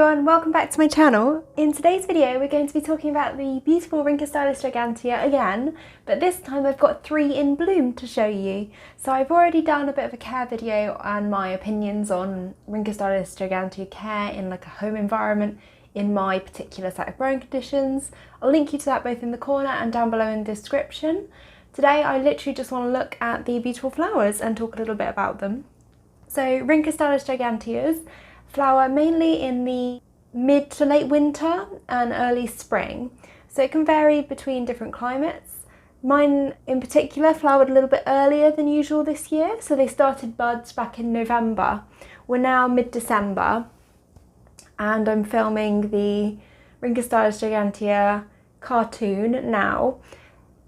everyone, welcome back to my channel. In today's video we're going to be talking about the beautiful Rhynchostylis Gigantea again, but this time I've got 3 in bloom to show you. So I've already done a bit of a care video and my opinions on Rhynchostylis Gigantea care in like a home environment in my particular set of growing conditions. I'll link you to that both in the corner and down below in the description. Today I literally just want to look at the beautiful flowers and talk a little bit about them. So Rhynchostylis Giganteas flower mainly in the mid to late winter and early spring, so it can vary between different climates. Mine in particular flowered a little bit earlier than usual this year, so they started buds back in November. We're now mid-December and I'm filming the Rhynchostylis Gigantea cartoon now.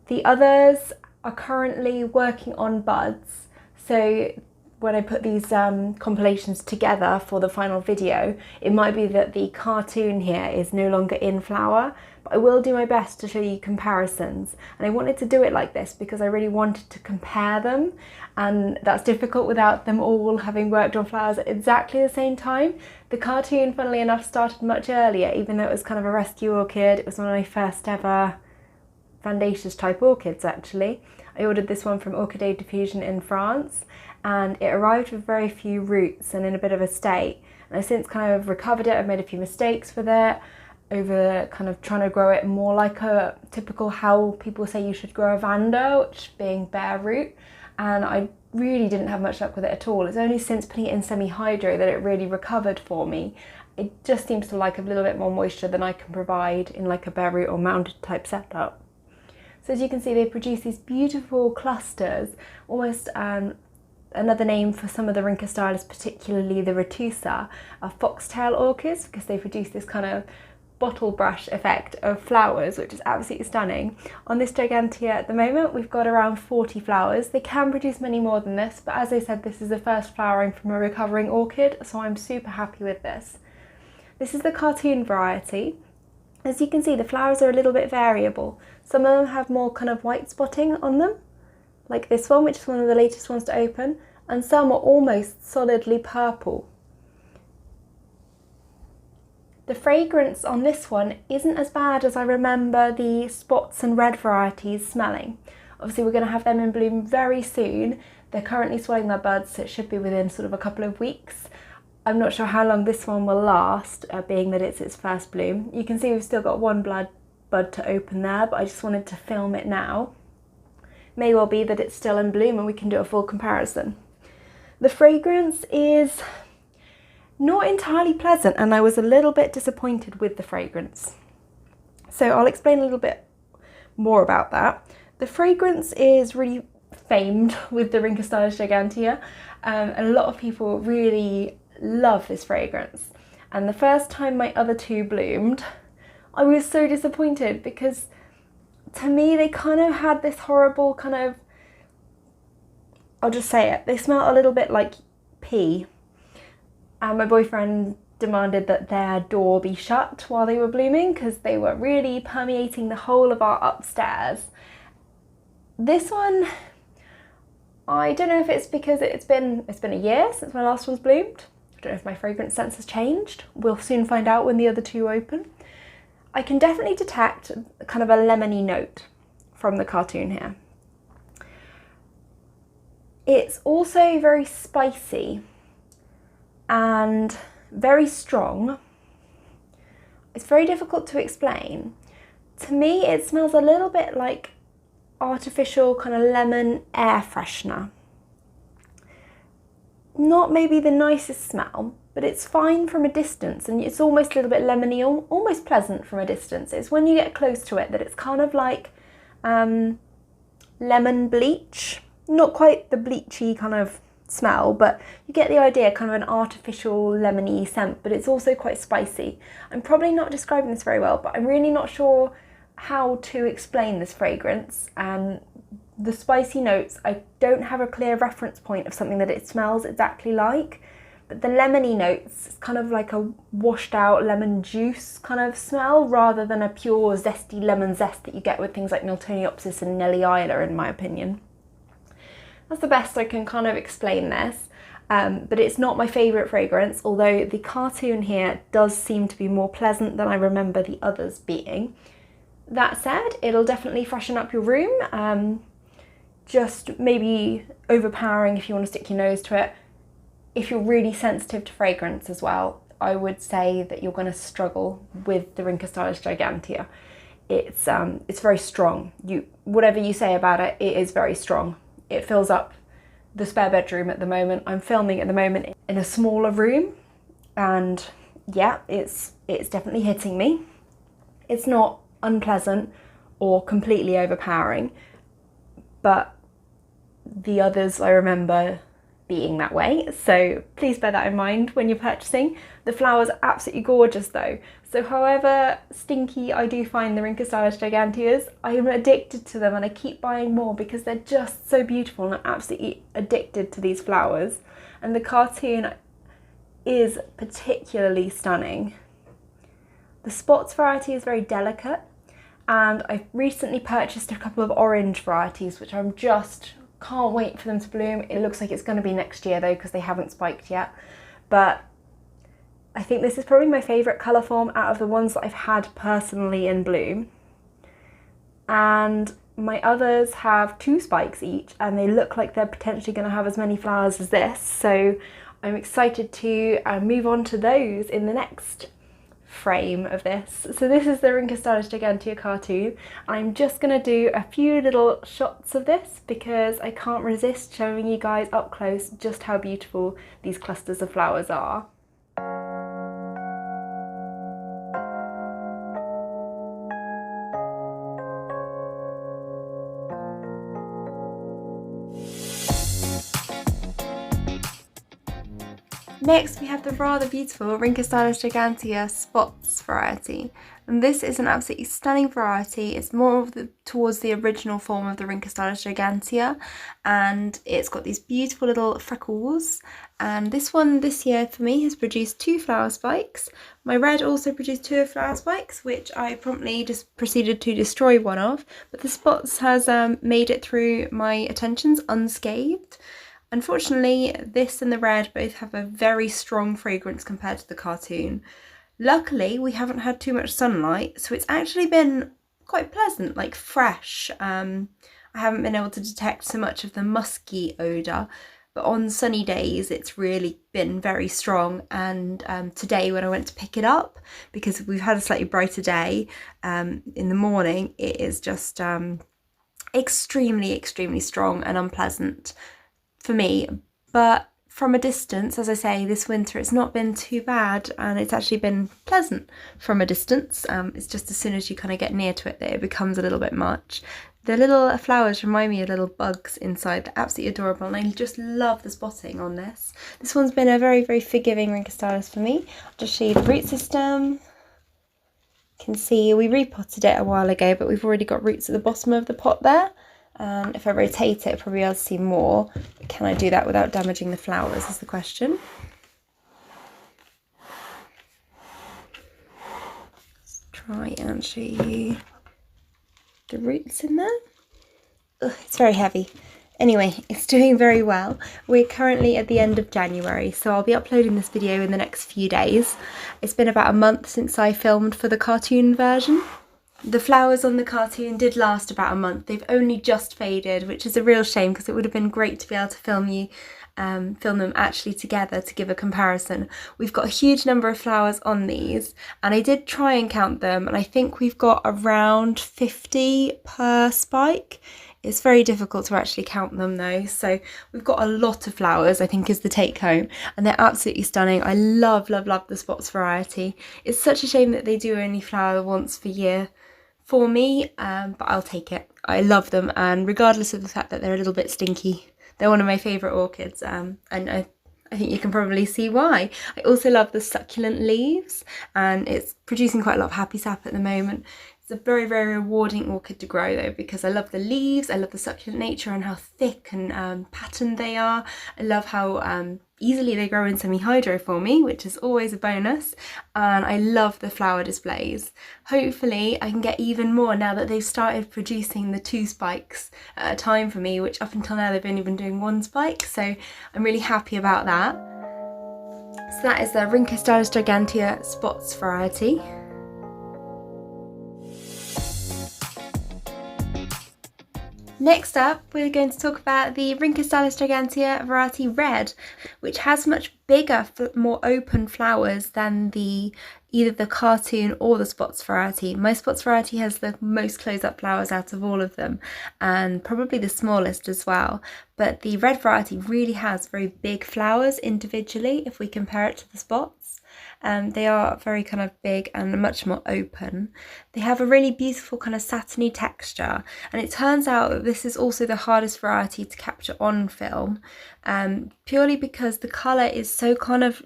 The others are currently working on buds, so when I put these compilations together for the final video, it might be that the cartoon here is no longer in flower, but I will do my best to show you comparisons. And I wanted to do it like this because I really wanted to compare them, and that's difficult without them all having worked on flowers at exactly the same time. The cartoon, funnily enough, started much earlier, even though it was kind of a rescue orchid. It was one of my first ever Vandas type orchids actually. I ordered this one from Orchid Diffusion in France, and it arrived with very few roots and in a bit of a state. And I've since kind of recovered it. I've made a few mistakes with it over kind of trying to grow it more like a typical how people say you should grow a Vanda, which being bare root, and I really didn't have much luck with it at all. It's only since putting it in semi-hydro that it really recovered for me. It just seems to like a little bit more moisture than I can provide in like a bare root or mounded type setup. So as you can see, they produce these beautiful clusters, almost another name for some of the Rhynchostylis, particularly the retusa, are foxtail orchids, because they produce this kind of bottle brush effect of flowers, which is absolutely stunning. On this Gigantea at the moment, we've got around 40 flowers. They can produce many more than this, but as I said, this is the first flowering from a recovering orchid, so I'm super happy with this. This is the cartoon variety. As you can see, the flowers are a little bit variable. Some of them have more kind of white spotting on them, like this one, which is one of the latest ones to open, and some are almost solidly purple. The fragrance on this one isn't as bad as I remember the spots and red varieties smelling. Obviously we're going to have them in bloom very soon. They're currently swelling their buds, so it should be within sort of a couple of weeks. I'm not sure how long this one will last, being that it's its first bloom. You can see we've still got one bud to open there, but I just wanted to film it now. May well be that it's still in bloom and we can do a full comparison. The fragrance is not entirely pleasant, and I was a little bit disappointed with the fragrance. So I'll explain a little bit more about that. The fragrance is really famed with the Rhynchostylis Gigantea, and a lot of people really love this fragrance. And the first time my other 2 bloomed, I was so disappointed because to me they kind of had this horrible kind of, I'll just say it, they smell a little bit like pee. And my boyfriend demanded that their door be shut while they were blooming because they were really permeating the whole of our upstairs. This one, I don't know if it's because it's been a year since my last one's bloomed. I don't know if my fragrance sense has changed. We'll soon find out when the other 2 open. I can definitely detect kind of a lemony note from the cartoon here. It's also very spicy and very strong. It's very difficult to explain. To me, it smells a little bit like artificial kind of lemon air freshener. Not maybe the nicest smell, but it's fine from a distance, and it's almost a little bit lemony, almost pleasant from a distance. It's when you get close to it that it's kind of like lemon bleach. Not quite the bleachy kind of smell, but you get the idea, kind of an artificial lemony scent, but it's also quite spicy. I'm probably not describing this very well, but I'm really not sure how to explain this fragrance. And the spicy notes, I don't have a clear reference point of something that it smells exactly like, but the lemony notes, it's kind of like a washed out lemon juice kind of smell rather than a pure zesty lemon zest that you get with things like Miltoniopsis and Nellie Isla, in my opinion. That's the best I can kind of explain this. but it's not my favourite fragrance, although the cartoon here does seem to be more pleasant than I remember the others being. That said, it'll definitely freshen up your room, just maybe overpowering if you want to stick your nose to it. If you're really sensitive to fragrance as well, I would say that you're going to struggle with the Rhynchostylis Gigantea. It's very strong. Whatever you say about it, it is very strong. It fills up the spare bedroom at the moment. I'm filming at the moment in a smaller room, and yeah, it's definitely hitting me. It's not unpleasant or completely overpowering, but the others I remember being that way, so please bear that in mind when you're purchasing. The flowers are absolutely gorgeous though, so however stinky I do find the Rhynchostylis Giganteas, I am addicted to them and I keep buying more because they're just so beautiful, and I'm absolutely addicted to these flowers. And the cartoon is particularly stunning. The spots variety is very delicate, and I've recently purchased a couple of orange varieties which I'm just can't wait for them to bloom. It looks like it's going to be next year though because they haven't spiked yet, but I think this is probably my favourite colour form out of the ones that I've had personally in bloom. And my others have 2 spikes each, and they look like they're potentially going to have as many flowers as this, so I'm excited to move on to those in the next frame of this. So this is the Rhynchostylis Gigantea cartoon. I'm just going to do a few little shots of this because I can't resist showing you guys up close just how beautiful these clusters of flowers are. Next we have the rather beautiful Rhynchostylis Gigantea Spots variety, and this is an absolutely stunning variety. It's more of towards the original form of the Rhynchostylis Gigantea, and it's got these beautiful little freckles. And this one this year for me has produced 2 flower spikes. My red also produced 2 flower spikes, which I promptly just proceeded to destroy one of, but the Spots has made it through my attentions unscathed. Unfortunately, this and the red both have a very strong fragrance compared to the cartoon. Luckily, we haven't had too much sunlight, so it's actually been quite pleasant, like fresh. I haven't been able to detect so much of the musky odour, but on sunny days it's really been very strong. And today when I went to pick it up, because we've had a slightly brighter day in the morning, it is just extremely strong and unpleasant for me. But from a distance, as I say, this winter it's not been too bad, and it's actually been pleasant from a distance. It's just as soon as you kind of get near to it that it becomes a little bit much. The little flowers remind me of little bugs inside. They're absolutely adorable, and I just love the spotting on this. This one's been a very forgiving Rhynchostylis for me. I'll just show you the root system. You can see we repotted it a while ago, but we've already got roots at the bottom of the pot there. And if I rotate it, probably I'll see more. But can I do that without damaging the flowers is the question. Let's try and show you the roots in there. Ugh, it's very heavy. Anyway, it's doing very well. We're currently at the end of January, so I'll be uploading this video in the next few days. It's been about a month since I filmed for the cartoon version. The flowers on the cartoon did last about a month. They've only just faded, which is a real shame because it would have been great to be able to film them actually together to give a comparison. We've got a huge number of flowers on these, and I did try and count them, and I think we've got around 50 per spike. It's very difficult to actually count them though, so we've got a lot of flowers, I think, is the take home, and they're absolutely stunning. I love the Spots variety. It's such a shame that they do only flower once per year for me, but I'll take it. I love them, and regardless of the fact that they're a little bit stinky, they're one of my favourite orchids, and I think you can probably see why. I also love the succulent leaves, and it's producing quite a lot of happy sap at the moment. It's a very rewarding orchid to grow though, because I love the leaves, I love the succulent nature and how thick and patterned they are. I love how easily they grow in semi-hydro for me, which is always a bonus, and I love the flower displays. Hopefully I can get even more now that they've started producing the 2 spikes at a time for me, which up until now they've only been doing 1 spike, so I'm really happy about that. So that is the Rhynchostylis Gigantea spots variety. Next up, we're going to talk about the Rhynchostylis Gigantea variety Red, which has much bigger, more open flowers than either the cartoon or the spots variety. My spots variety has the most close-up flowers out of all of them, and probably the smallest as well. But the Red variety really has very big flowers individually if we compare it to the spots. They are very kind of big and much more open. They have a really beautiful kind of satiny texture, and it turns out that this is also the hardest variety to capture on film, purely because the colour is so kind of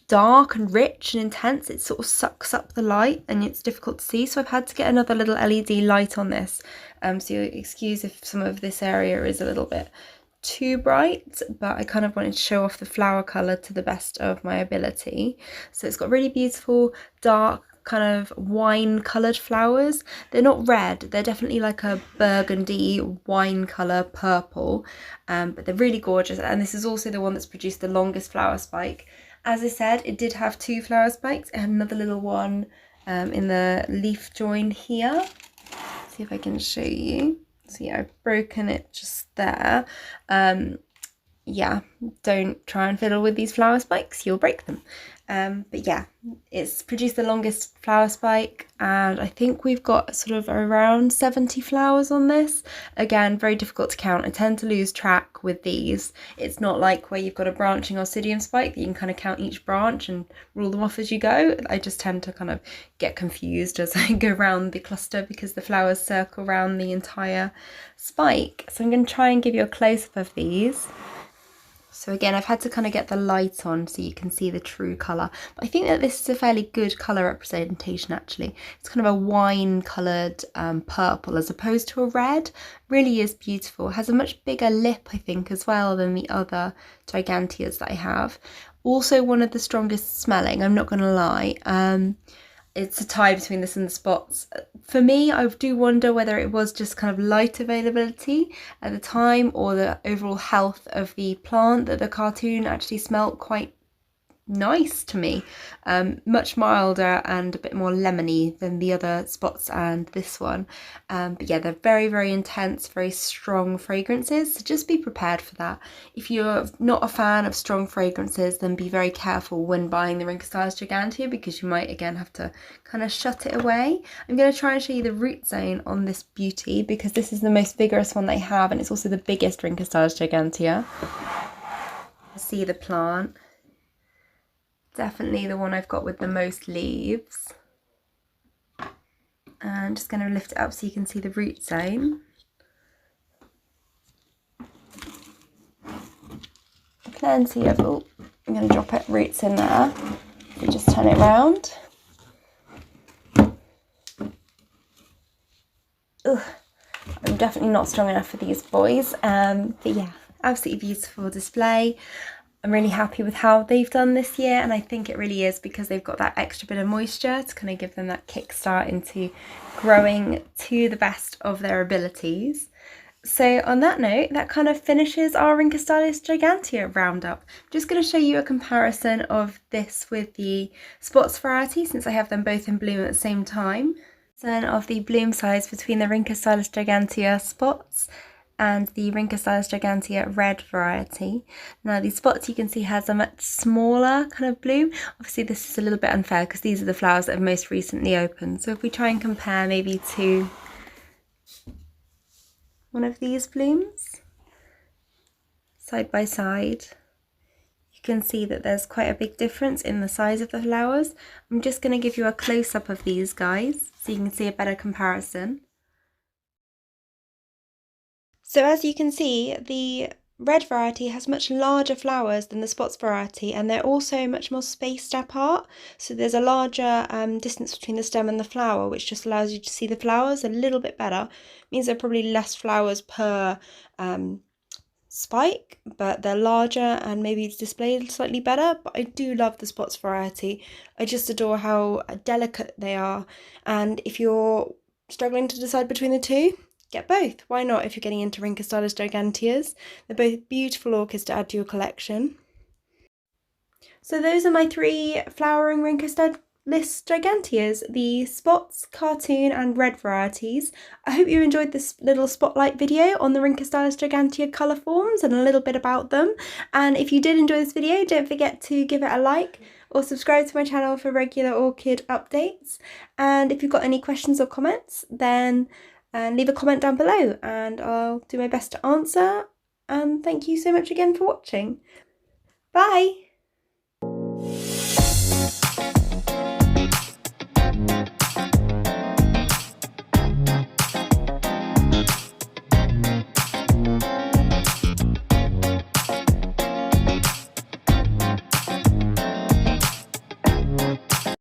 dark and rich and intense. It sort of sucks up the light and it's difficult to see, so I've had to get another little LED light on this, so you'll excuse if some of this area is a little bit too bright, but I kind of wanted to show off the flower colour to the best of my ability. So it's got really beautiful dark kind of wine coloured flowers. They're not red, they're definitely like a burgundy wine colour purple, but they're really gorgeous, and this is also the one that's produced the longest flower spike. As I said, it did have 2 flower spikes. It had another little one in the leaf join here. Let's see if I can show you. So yeah, I've broken it just there. Yeah, don't try and fiddle with these flower spikes, you'll break them. But yeah, it's produced the longest flower spike, and I think we've got sort of around 70 flowers on this. Again, very difficult to count. I tend to lose track with these. It's not like where you've got a branching Oncidium spike that you can kind of count each branch and rule them off as you go. I just tend to kind of get confused as I go around the cluster because the flowers circle around the entire spike. So I'm going to try and give you a close-up of these. So again, I've had to kind of get the light on so you can see the true colour. But I think that this is a fairly good colour representation actually. It's kind of a wine coloured purple as opposed to a red. Really is beautiful. It has a much bigger lip, I think, as well than the other Giganteas that I have. Also one of the strongest smelling, I'm not going to lie. It's a tie between this and the spots. For me, I do wonder whether it was just kind of light availability at the time or the overall health of the plant, that the cartoon actually smelt quite nice to me. Much milder and a bit more lemony than the other spots and this one. But yeah, they're very, very intense, very strong fragrances, so just be prepared for that. If you're not a fan of strong fragrances, then be very careful when buying the Rhynchostylis Gigantea, because you might again have to kind of shut it away. I'm going to try and show you the root zone on this beauty because this is the most vigorous one they have, and it's also the biggest Rhynchostylis Gigantea. See the plant. Definitely the one I've got with the most leaves. And I'm just going to lift it up so you can see the root zone. Plenty of, oh, I'm going to drop it roots in there. We just turn it round. Ugh, I'm definitely not strong enough for these boys. But yeah, absolutely beautiful display. I'm really happy with how they've done this year, and I think it really is because they've got that extra bit of moisture to kind of give them that kickstart into growing to the best of their abilities. So on that note, that kind of finishes our Rhynchostylis Gigantea roundup. I'm just going to show you a comparison of this with the spots variety, since I have them both in bloom at the same time. Of the bloom size between the Rhynchostylis Gigantea spots and the Rhynchostylis Gigantea Red variety. Now the spots you can see has a much smaller kind of bloom. Obviously this is a little bit unfair because these are the flowers that have most recently opened. So if we try and compare maybe to one of these blooms, side by side, you can see that there's quite a big difference in the size of the flowers. I'm just going to give you a close-up of these guys so you can see a better comparison. So as you can see, the red variety has much larger flowers than the spots variety, and they're also much more spaced apart. So there's a larger distance between the stem and the flower, which just allows you to see the flowers a little bit better. It means there are probably less flowers per spike, but they're larger and maybe it's displayed slightly better. But I do love the spots variety. I just adore how delicate they are. And if you're struggling to decide between the two, get both. Why not if you're getting into Rhynchostylis Giganteas? They're both beautiful orchids to add to your collection. So those are my 3 flowering Rhynchostylis Giganteas, the spots, cartoon and red varieties. I hope you enjoyed this little spotlight video on the Rhynchostylis Gigantea colour forms and a little bit about them. And if you did enjoy this video, don't forget to give it a like or subscribe to my channel for regular orchid updates. And if you've got any questions or comments, then leave a comment down below and I'll do my best to answer. And thank you so much again for watching. Bye!